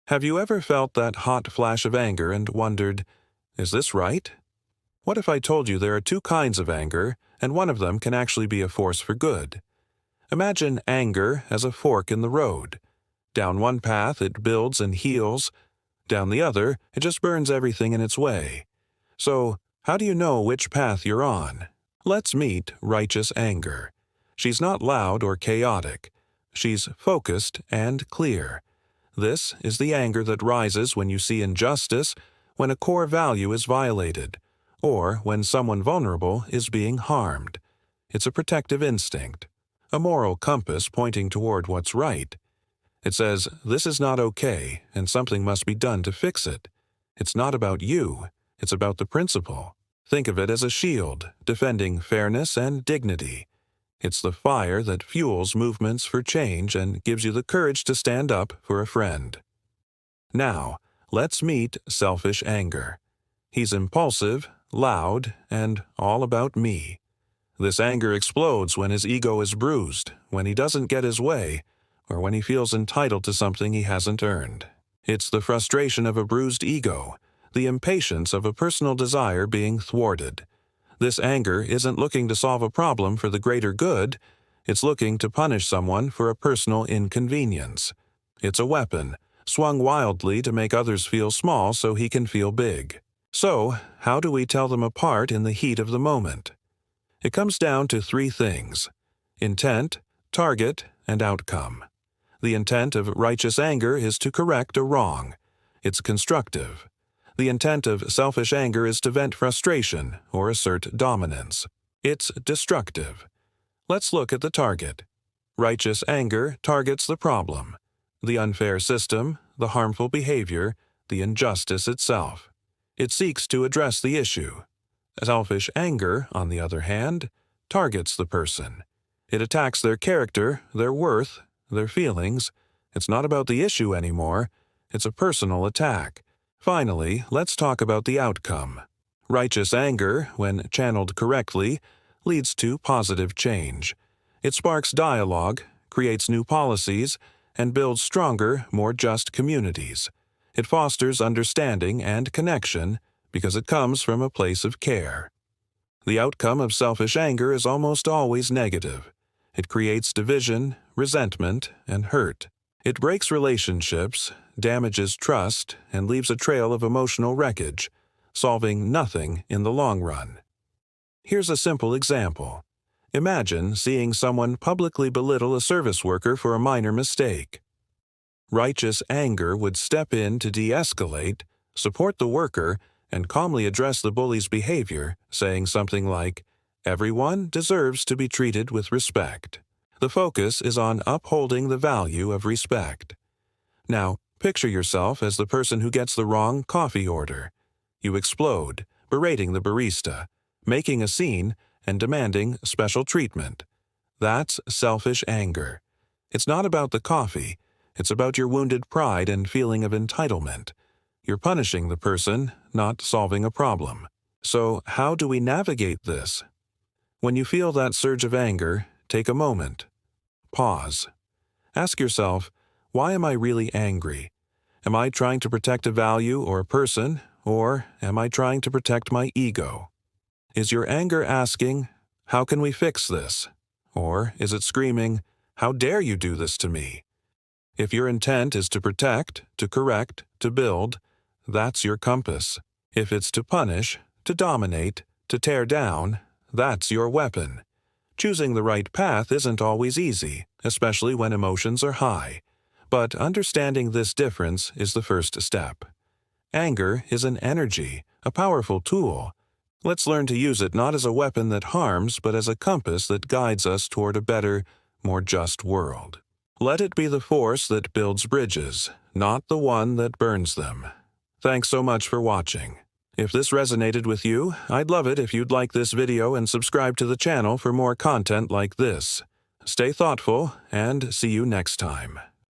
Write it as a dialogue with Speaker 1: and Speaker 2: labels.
Speaker 1: Have you ever felt that hot flash of anger and wondered, is this right? What if I told you there are two kinds of anger, and one of them can actually be a force for good? Imagine anger as a fork in the road. Down one path it builds and heals. Down the other, it just burns everything in its way. So, how do you know which path you're on? Let's meet righteous anger. She's not loud or chaotic. She's focused and clear. This is the anger that rises when you see injustice, when a core value is violated, or when someone vulnerable is being harmed. It's a protective instinct, a moral compass pointing toward what's right. It says, this is not okay, and something must be done to fix it. It's not about you, it's about the principle. Think of it as a shield, defending fairness and dignity. It's the fire that fuels movements for change and gives you the courage to stand up for a friend. Now, let's meet selfish anger. He's impulsive, loud, and all about me. This anger explodes when his ego is bruised, when he doesn't get his way, or when he feels entitled to something he hasn't earned. It's the frustration of a bruised ego, the impatience of a personal desire being thwarted. This anger isn't looking to solve a problem for the greater good, it's looking to punish someone for a personal inconvenience. It's a weapon, swung wildly to make others feel small so he can feel big. So, how do we tell them apart in the heat of the moment? It comes down to three things: intent, target, and outcome. The intent of righteous anger is to correct a wrong. It's constructive. The intent of selfish anger is to vent frustration or assert dominance. It's destructive. Let's look at the target. Righteous anger targets the problem, the unfair system, the harmful behavior, the injustice itself. It seeks to address the issue. Selfish anger, on the other hand, targets the person. It attacks their character, their worth, their feelings. It's not about the issue anymore. It's a personal attack. Finally, let's talk about the outcome. Righteous anger, when channeled correctly, leads to positive change. It sparks dialogue, creates new policies, and builds stronger, more just communities. It fosters understanding and connection because it comes from a place of care. The outcome of selfish anger is almost always negative. It creates division, resentment, and hurt. It breaks relationships, damages trust, and leaves a trail of emotional wreckage, solving nothing in the long run. Here's a simple example. Imagine seeing someone publicly belittle a service worker for a minor mistake. Righteous anger would step in to de-escalate, support the worker, and calmly address the bully's behavior, saying something like, "Everyone deserves to be treated with respect." The focus is on upholding the value of respect. Now, picture yourself as the person who gets the wrong coffee order. You explode, berating the barista, making a scene, and demanding special treatment. That's selfish anger. It's not about the coffee. It's about your wounded pride and feeling of entitlement. You're punishing the person, not solving a problem. So, how do we navigate this? When you feel that surge of anger, take a moment. Pause. Ask yourself, why am I really angry? Am I trying to protect a value or a person, or am I trying to protect my ego? Is your anger asking, how can we fix this? Or is it screaming, how dare you do this to me? If your intent is to protect, to correct, to build, that's your compass. If it's to punish, to dominate, to tear down, that's your weapon. Choosing the right path isn't always easy, especially when emotions are high. But understanding this difference is the first step. Anger is an energy, a powerful tool. Let's learn to use it not as a weapon that harms, but as a compass that guides us toward a better, more just world. Let it be the force that builds bridges, not the one that burns them. Thanks so much for watching. If this resonated with you, I'd love it if you'd like this video and subscribe to the channel for more content like this. Stay thoughtful, and see you next time.